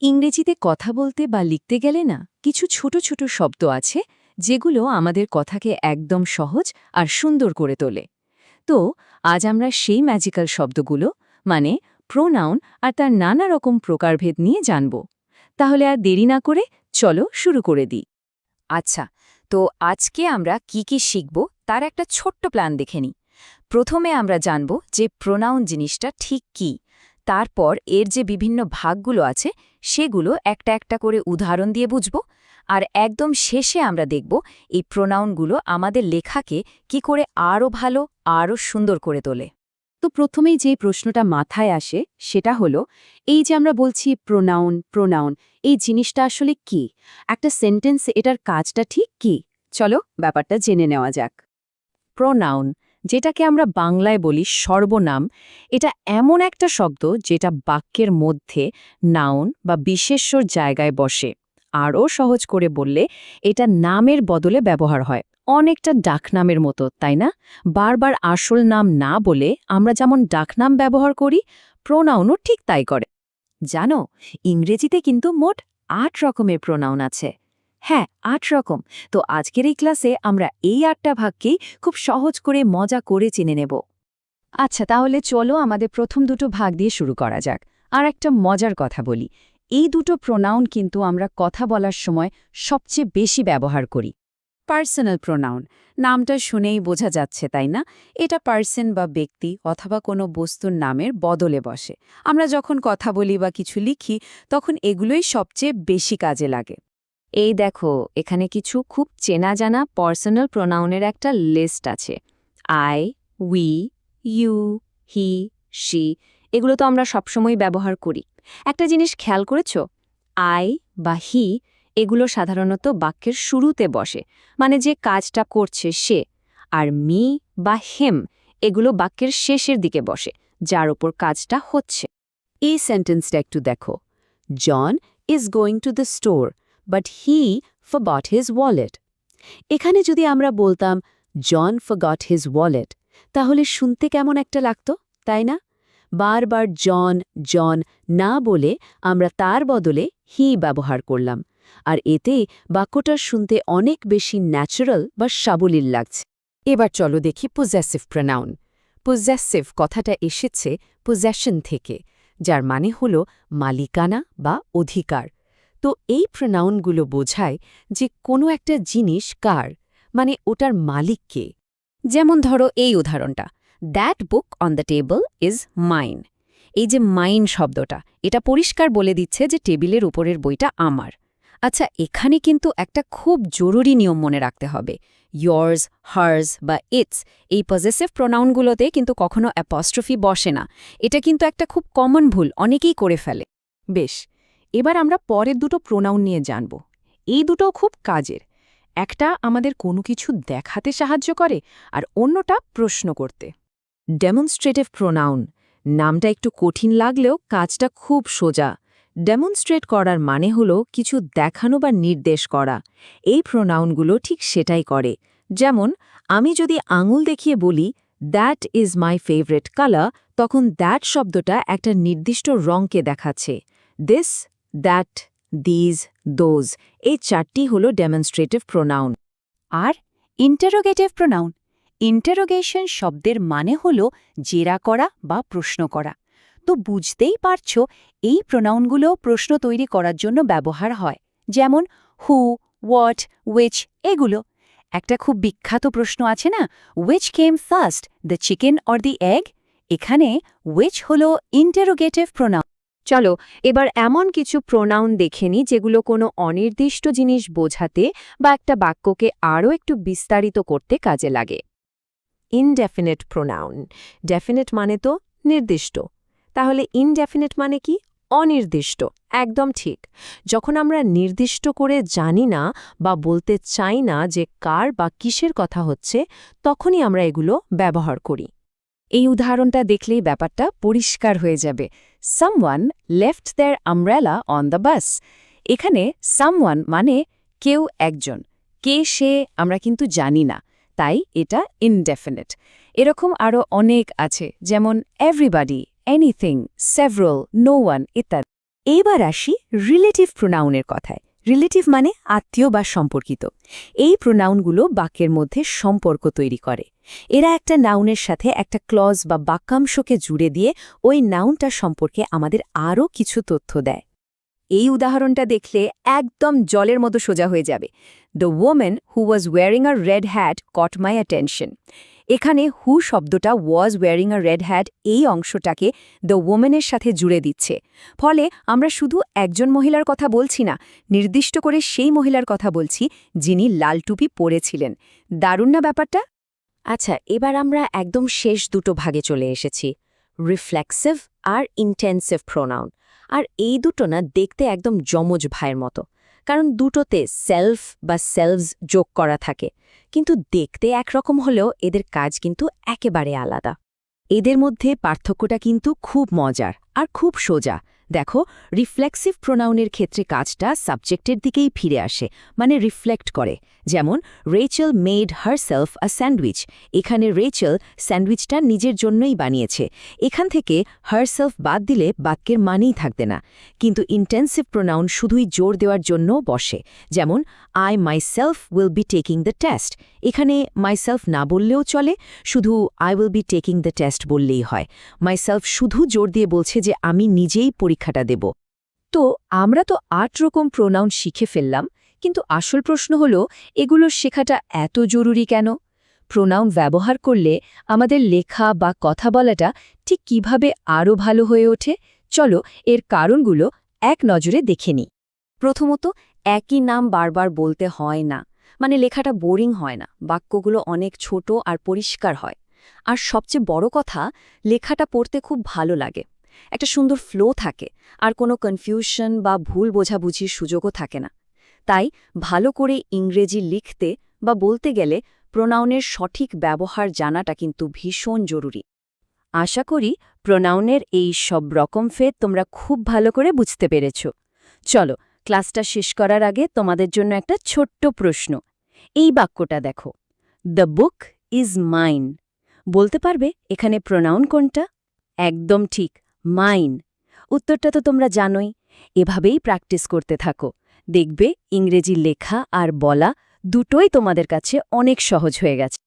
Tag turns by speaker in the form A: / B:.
A: ইংরেজিতে কথা বলতে বা লিখতে গেলে না কিছু ছোট ছোট শব্দ আছে যেগুলো আমাদের কথাকে একদম সহজ আর সুন্দর করে তোলে। তো আজ আমরা সেই ম্যাজিক্যাল শব্দগুলো মানে প্রোনাউন আর তার নানা রকম প্রকারভেদ নিয়ে জানব। তাহলে আর দেরি না করে চলো শুরু করে দিই।
B: আচ্ছা, তো আজকে আমরা কি কি শিখব তার একটা ছোট্ট প্ল্যান দেখে নিই। প্রথমে আমরা জানব যে প্রোনাউন জিনিসটা ঠিক কি, তারপর এর যে বিভিন্ন ভাগগুলো আছে সেগুলো একটা একটা করে উদাহরণ দিয়ে বুঝব, আর একদম শেষে আমরা দেখব এই প্রোনাউনগুলো আমাদের লেখাকে কি করে আরও ভালো আরও সুন্দর করে তোলে।
A: তো প্রথমেই যে প্রশ্নটা মাথায় আসে সেটা হলো, এই যে আমরা বলছি প্রোনাউন প্রোনাউন, এই জিনিসটা আসলে কি? একটা সেন্টেন্সে এটার কাজটা ঠিক কি? চলো ব্যাপারটা জেনে নেওয়া যাক। প্রোনাউন, যেটাকে আমরা বাংলায় বলি সর্বনাম, এটা এমন একটা শব্দ যেটা বাক্যের মধ্যে নাউন বা বিশেষ্যর জায়গায় বসে। আরও সহজ করে বললে এটা নামের বদলে ব্যবহার হয়, অনেকটা ডাকনামের মতো, তাই না? বারবার আসল নাম না বলে আমরা যেমন ডাকনাম ব্যবহার করি, প্রোনাউনও ঠিক তাই করে। জানো, ইংরেজিতে কিন্তু মোট ৮ রকমের প্রোনাউন আছে। হ্যাঁ, ৮ রকম। তো আজকের এই ক্লাসে আমরা এই ৮টা ভাগকেই খুব সহজ করে মজা করে চিনে নেব। আচ্ছা, তাহলে চলো আমাদের প্রথম দুটো ভাগ দিয়ে শুরু করা যাক। আর একটা মজার কথা বলি, এই দুটো প্রোনাউন কিন্তু আমরা কথা বলার সময় সবচেয়ে বেশি ব্যবহার করি। পার্সোনাল প্রোনাউন, নামটা শুনেই বোঝা যাচ্ছে, তাই না? এটা পার্সন বা ব্যক্তি অথবা কোনো বস্তুর নামের বদলে বসে। আমরা যখন কথা বলি বা কিছু লিখি তখন এগুলোই সবচেয়ে বেশি কাজে লাগে। এই দেখো, এখানে কিছু খুব চেনা জানা পার্সোনাল প্রোনাউনের একটা লিস্ট আছে। I, we, you, he, she, এগুলো তো আমরা সবসময় ব্যবহার করি। একটা জিনিস খেয়াল করেছ? আই বা হি এগুলো সাধারণত বাক্যের শুরুতে বসে, মানে যে কাজটা করছে সে। আর মি বা হেম এগুলো বাক্যের শেষের দিকে বসে, যার উপর কাজটা হচ্ছে। এই সেন্টেন্সটা একটু দেখো। John is going to the store but he forgot his wallet. এখানে যদি আমরা বলতাম জন ফরগট হিজ ওয়ালেট, তাহলে শুনতে কেমন একটা লাগতো, তাই না? বারবার জন জন না বলে আমরা তার বদলে হি ব্যবহার করলাম, আর এতে বাক্যটা শুনতে অনেক বেশি ন্যাচারাল বা সাবলীল লাগছে। এবার চলো দেখি পজেসিভ প্রোনাউন। পজেসিভ কথাটা এসেছে পজেশন থেকে, যার মানে হল মালিকানা বা অধিকার। তো এই প্রোনাউনগুলো বোঝায় যে কোনো একটা জিনিস কার, মানে ওটার মালিক কে। যেমন ধরো এই উদাহরণটা, that book on the table is mine. এই যে মাইন শব্দটা, এটা পরিষ্কার বলে দিচ্ছে যে টেবিলের উপরের বইটা আমার। আচ্ছা, এখানে কিন্তু একটা খুব জরুরি নিয়ম মনে রাখতে হবে। yours, hers বা ইটস, এই পজেসিভ প্রোনাউনগুলোতে কিন্তু কখনো অ্যাপস্ট্রফি বসে না। এটা কিন্তু একটা খুব কমন ভুল, অনেকেই করে ফেলে। বেশ, এবার আমরা পরের দুটো প্রোনাউন নিয়ে জানব। এই দুটো খুব কাজের। একটা আমাদের কোনো কিছু দেখাতে সাহায্য করে, আর অন্যটা প্রশ্ন করতে। ডেমনস্ট্রেটিভ প্রোনাউন, নামটা একটু কঠিন লাগলেও কাজটা খুব সোজা। ডেমনস্ট্রেট করার মানে হলো কিছু দেখানো বা নির্দেশ করা। এই প্রোনাউনগুলো ঠিক সেটাই করে। যেমন আমি যদি আঙুল দেখিয়ে বলি that is my favourite colour, তখন দ্যাট শব্দটা একটা নির্দিষ্ট রঙকে দেখাচ্ছে। দিস, দ্যাট, দিজ, দোজ, এই চারটি হলো ডেমনস্ট্রেটিভ প্রোনাউন। আর ইন্টারোগেটিভ প্রোনাউন, ইন্টারোগেশন শব্দের মানে হল জেরা করা বা প্রশ্ন করা। তো বুঝতেই পারছ, এই প্রোনাউনগুলো প্রশ্ন তৈরি করার জন্য ব্যবহার হয়। যেমন হু, হোয়াট, উইচ, এগুলো। একটা খুব বিখ্যাত প্রশ্ন আছে না, which came first, the chicken or the egg? এখানে উইচ হল ইন্টারোগেটিভ প্রোনাউন। চলো এবার এমন কিছু প্রোনাউন দেখে নিই যেগুলো কোনো অনির্দিষ্ট জিনিস বোঝাতে বা একটা বাক্যকে আরও একটু বিস্তারিত করতে কাজে লাগে। Indefinite pronoun. ডেফিনিট মানে তো নির্দিষ্ট, তাহলে ইনডেফিনিট মানে কি? অনির্দিষ্ট। একদম ঠিক। যখন আমরা নির্দিষ্ট করে জানি না বা বলতে চাই না যে কার বা কিসের কথা হচ্ছে, তখনই আমরা এগুলো ব্যবহার করি। এই উদাহরণটা দেখলেই ব্যাপারটা পরিষ্কার হয়ে যাবে। Someone left their umbrella on the bus. এখানে সামওয়ান মানে কেউ একজন, কে সে আমরা কিন্তু জানি না, তাই এটা ইনডেফিনিট। এরকম আরও অনেক আছে, যেমন everybody, anything, several, no one ইত্যাদি।
B: এইবার আসি রিলেটিভ প্রোনাউনের কথায়। রিলেটিভ মানে আত্মীয় বা সম্পর্কিত। এই প্রোনাউনগুলো বাক্যের মধ্যে সম্পর্ক তৈরি করে। এরা একটা নাউনের সাথে একটা ক্লজ বা বাক্যাংশকে জুড়ে দিয়ে ওই নাউনটা সম্পর্কে আমাদের আরও কিছু তথ্য দেয়। এই উদাহরণটা দেখলে একদম জলের মতো সোজা হয়ে যাবে। The woman who was wearing a red hat caught my attention. এখানে হু শব্দটা was wearing a red hat এই অংশটাকে দ্য ওম্যানের সাথে জুড়ে দিচ্ছে। ফলে আমরা শুধু একজন মহিলার কথা বলছি না, নির্দিষ্ট করে সেই মহিলার কথা বলছি যিনি লাল টুপি পরেছিলেন। দারুণ না ব্যাপারটা? আচ্ছা, এবার আমরা একদম শেষ দুটো ভাগে চলে এসেছি, রিফ্লেক্সিভ আর ইন্টেন্সিভ প্রোনাউন। আর এই দুটো না দেখতে একদম যমজ ভাইয়ের মতো, কারণ দুটোতে সেলফ বা সেলভস যোগ করা থাকে, কিন্তু দেখতে একরকম হলেও এদের কাজ কিন্তু একেবারে আলাদা। এদের মধ্যে পার্থক্যটা কিন্তু খুব মজার আর খুব সোজা। দেখো, রিফ্লেক্সিভ প্রোনাউনের ক্ষেত্রে কাজটা সাবজেক্টের দিকেই ফিরে আসে, মানে রিফ্লেক্ট করে। যেমন রেচেল মেড হারসেলফ আ স্যান্ডউইচ। এখানে রেচেল স্যান্ডউইচটা নিজের জন্যই বানিয়েছে। এখান থেকে হারসেলফ বাদ দিলে বাক্যের মানেই থাকবে না। কিন্তু ইন্টেন্সিভ প্রোনাউন শুধুই জোর দেওয়ার জন্যও বসে। যেমন I myself will be taking the test. এখানে মাইসেলফ না বললেও চলে, শুধু I will be taking the test বললেই হয়। মাইসেলফ শুধু জোর দিয়ে বলছে যে আমি নিজেই পরীক্ষাটা দেব। তো আমরা তো ৮ রকম প্রোনাউন শিখে ফেললাম, কিন্তু আসল প্রশ্ন হলো এগুলোর শেখাটা এত জরুরি কেন? প্রোনাউন ব্যবহার করলে আমাদের লেখা বা কথা বলাটা ঠিক কিভাবে আরও ভালো হয়ে ওঠে? চলো এর কারণগুলো এক নজরে দেখে নিই। প্রথমত, একই নাম বারবার বলতে হয় না, মানে লেখাটা বোরিং হয় না, বাক্যগুলো অনেক ছোট আর পরিষ্কার হয়। আর সবচেয়ে বড় কথা, লেখাটা পড়তে খুব ভালো লাগে, একটা সুন্দর ফ্লো থাকে, আর কোনো কনফিউশন বা ভুল বোঝাবুঝির সুযোগও থাকে না। তাই ভালো করে ইংরেজি লিখতে বা বলতে গেলে প্রোনাউনের সঠিক ব্যবহার জানাটা কিন্তু ভীষণ জরুরি। আশা করি প্রোনাউনের এই সব রকম ফেদ তোমরা খুব ভালো করে বুঝতে পেরেছ। চলো, ক্লাসটা শেষ করার আগে তোমাদের জন্য একটা ছোট্ট প্রশ্ন। এই বাক্যটা দেখো, দ্য বুক ইজ মাইন। বলতে পারবে এখানে প্রোনাউন কোনটা? একদম ঠিক, মাইন। উত্তরটা তো তোমরা জানোই। এভাবেই প্র্যাকটিস করতে থাকো, দেখবে ইংরেজি লেখা আর বলা দুটোই তোমাদের কাছে অনেক সহজ হয়ে গেছে।